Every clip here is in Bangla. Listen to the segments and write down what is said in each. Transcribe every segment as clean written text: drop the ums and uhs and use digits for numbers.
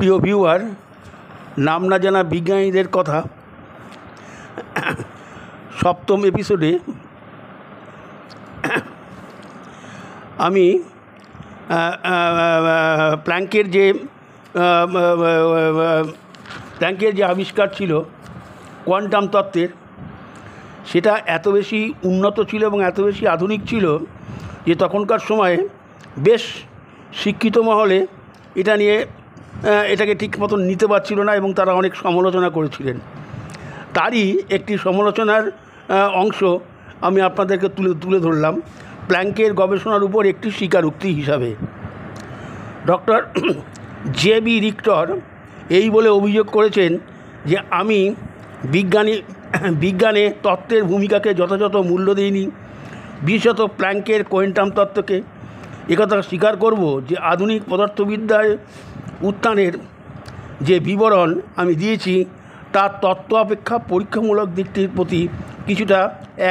প্রিয় ভিউয়ার, নাম না জানা বিজ্ঞানীদের কথা সপ্তম এপিসোডে আমি প্ল্যাঙ্কের যে আবিষ্কার ছিল কোয়ান্টাম তত্ত্বের, সেটা এত বেশি উন্নত ছিল এবং এত বেশি আধুনিক ছিল যে তখনকার সময়ে বেশ শিক্ষিত মহলে এটাকে ঠিক মতন নিতে পারছিল না এবং তারা অনেক সমালোচনা করেছিলেন। তারই একটি সমালোচনার অংশ আমি আপনাদেরকে তুলে ধরলাম প্ল্যাঙ্কের গবেষণার উপর একটি স্বীকারোক্তি হিসাবে। Doctor JB. রিক্টর এই বলে অভিযোগ করেছেন যে আমি বিজ্ঞানে তত্ত্বের ভূমিকাকে যথাযথ মূল্য দিইনি, বিশেষত প্ল্যাঙ্কের কোয়ান্টাম তত্ত্বকে। একথা স্বীকার করব যে আধুনিক পদার্থবিদ্যায় উত্থানের যে বিবরণ আমি দিয়েছি তার তত্ত্ব অপেক্ষা পরীক্ষামূলক দিকটির প্রতি কিছুটা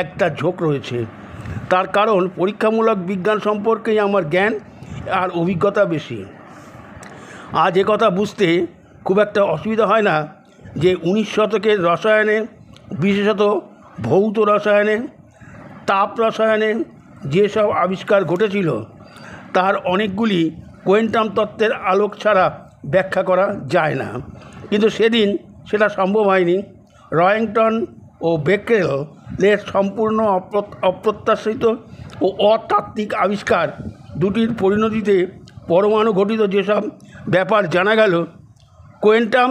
একটা ঝোঁক রয়েছে। তার কারণ পরীক্ষামূলক বিজ্ঞান সম্পর্কেই আমার জ্ঞান আর অভিজ্ঞতা বেশি। আজ একথা বুঝতে খুব একটা অসুবিধা হয় না যে 19 শতকের রসায়নে, বিশেষত ভৌত রসায়নে, তাপ রসায়নে যেসব আবিষ্কার ঘটেছিল তার অনেকগুলি কোয়ান্টাম তত্ত্বের আলোক ছাড়া ব্যাখ্যা করা যায় না। কিন্তু সেদিন সেটা সম্ভব হয়নি। রয়িংটন ও বেকেরেলের সম্পূর্ণ অপ্রত্যাশিত ও অতাত্ত্বিক আবিষ্কার দুটির পরিণতিতে পরমাণু ঘটিত যেসব ব্যাপার জানা গেল, কোয়ান্টাম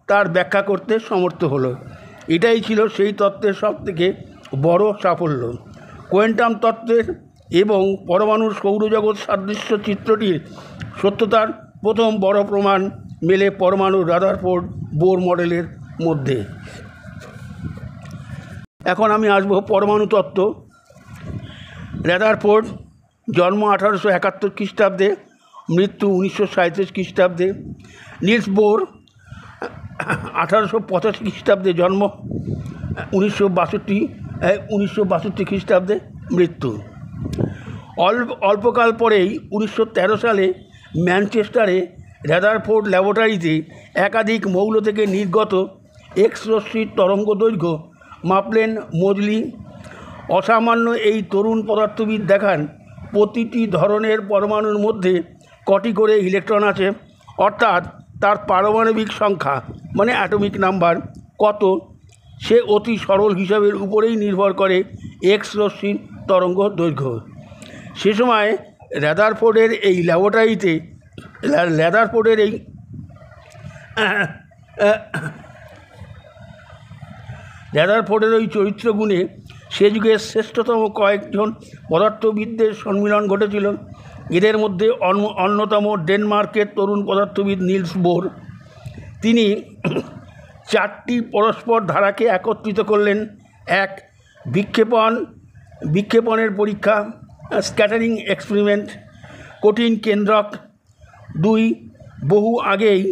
তার ব্যাখ্যা করতে সমর্থ হলো। এটাই ছিল সেই তত্ত্বের সবথেকে বড় সাফল্য। কোয়ান্টাম তত্ত্বের এবং পরমাণুর সৌরজগৎ সাদৃশ্য চিত্রটির সত্যতার প্রথম বড় প্রমাণ মেলে পরমাণুর রাদারফোর্ড বোর মডেলের মধ্যে। এখন আমি আসবো পরমাণু তত্ত্ব। রাদারফোর্ড জন্ম 1871 খ্রিস্টাব্দে, মৃত্যু 1937 খ্রিস্টাব্দে। নিলস বোর 1885 খ্রিস্টাব্দে জন্ম, 1962 খ্রিস্টাব্দে মৃত্যু। অল্পকাল পরেই 1913 সালে ম্যানচেস্টারে রাদারফোর্ড ল্যাবরেটরিতে একাধিক মৌল থেকে নির্গত এক্স রশ্মির তরঙ্গ দৈর্ঘ্য মাপলেন মোজলি। অসামান্য এই তরুণ পদার্থবিদ দেখান প্রতিটি ধরনের পরমাণুর মধ্যে কটি করে ইলেকট্রন আছে, অর্থাৎ তার পারমাণবিক সংখ্যা মানে অ্যাটমিক নাম্বার কত সে অতি সরল হিসাবের উপরেই নির্ভর করে এক্স রশ্মির তরঙ্গ দৈর্ঘ্য। সে সময় রাদারফোর্ডের ওই চরিত্রগুণে সে যুগের শ্রেষ্ঠতম কয়েকজন পদার্থবিদদের সম্মিলন ঘটেছিল। এদের মধ্যে অন্যতম ডেনমার্কের তরুণ পদার্থবিদ নিলস বোর। তিনি 4টি পরস্পর ধারাকে একত্রিত করলেন। 1. বিক্ষেপণের পরীক্ষা, স্ক্যাটারিং এক্সপেরিমেন্ট, কঠিন কেন্দ্রক। 2. বহু আগেই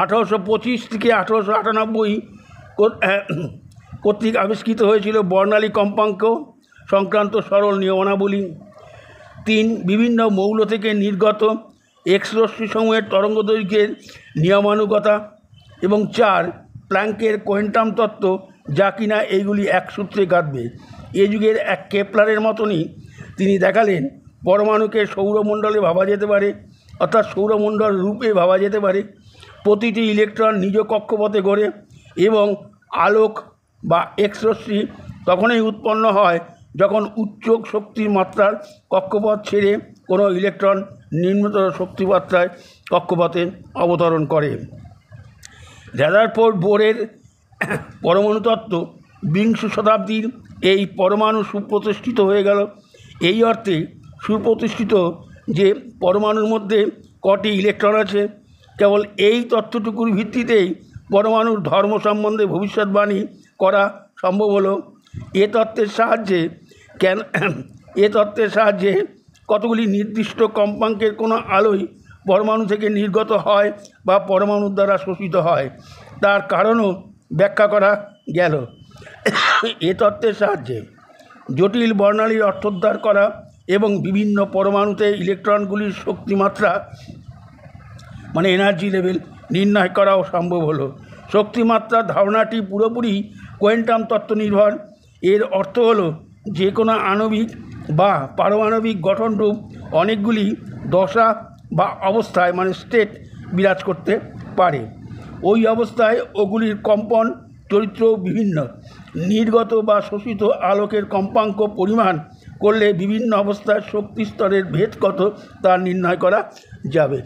1825 থেকে 1898 কর্তৃক আবিষ্কৃত হয়েছিল বর্ণালী কম্পাঙ্ক সংক্রান্ত সরল নিয়মাবলী। 3. বিভিন্ন মৌল থেকে নির্গত এক্স রশ্মিসমূহের তরঙ্গ দৈর্ঘ্যের নিয়মানুগতা। এবং 4. প্ল্যাঙ্কের কোয়ান্টাম তত্ত্ব, যা কিনা এইগুলি এক সূত্রে গাঁথবে। এ যুগের এক কেপলারের মতনই তিনি দেখালেন পরমাণুকে সৌরমণ্ডলে ভাবা যেতে পারে, অর্থাৎ সৌরমণ্ডল রূপে ভাবা যেতে পারে। প্রতিটি ইলেকট্রন নিজ কক্ষপথে ঘোরে এবং আলোক বা এক্স রশ্মি তখনই উৎপন্ন হয় যখন উচ্চ শক্তির মাত্রার কক্ষপথ ছেড়ে কোনো ইলেকট্রন নিম্নতর শক্তিমাত্রায় কক্ষপথে অবতরণ করে। রাদারফোর্ড বোরের পরমাণু তত্ত্ব 20 শতাব্দীর এই পরমাণু সুপ্রতিষ্ঠিত হয়ে গেল। এই অর্থে সুপ্রতিষ্ঠিত যে পরমাণুর মধ্যে কটি ইলেকট্রন আছে। কেবল এই তথ্যটুকুর ভিত্তিতেই পরমাণুর ধর্ম সম্বন্ধে ভবিষ্যৎবাণী করা সম্ভব হলো। এ তত্ত্বের সাহায্যে কতগুলি নির্দিষ্ট কম্পাঙ্কের কোনো আলোই পরমাণু থেকে নির্গত হয় বা পরমাণুর দ্বারা শোষিত হয় তার কারণও ব্যাখ্যা করা গেল। এ তত্ত্বের সাহায্যে জটিল বর্ণালীর অর্থোদ্ধার করা এবং বিভিন্ন পরমাণুতে ইলেকট্রনগুলির শক্তিমাত্রা মানে এনার্জি লেভেল নির্ণয় করাও সম্ভব হলো। শক্তিমাত্রার ধারণাটি পুরোপুরি কোয়ান্টাম তত্ত্ব নির্ভর। এর অর্থ হলো যে কোনো আণবিক বা পারমাণবিক গঠনরূপ অনেকগুলি দশা বা অবস্থায় মানে স্টেট বিরাজ করতে পারে। ওই অবস্থায় ওগুলির কম্পন চরিত্র বিভিন্ন। নির্গত বা শোষিত আলোকের কম্পাঙ্ক পরিমাণ করলে বিভিন্ন অবস্থায় শক্তি স্তরের ভেদ কত তা নির্ণয় করা যাবে।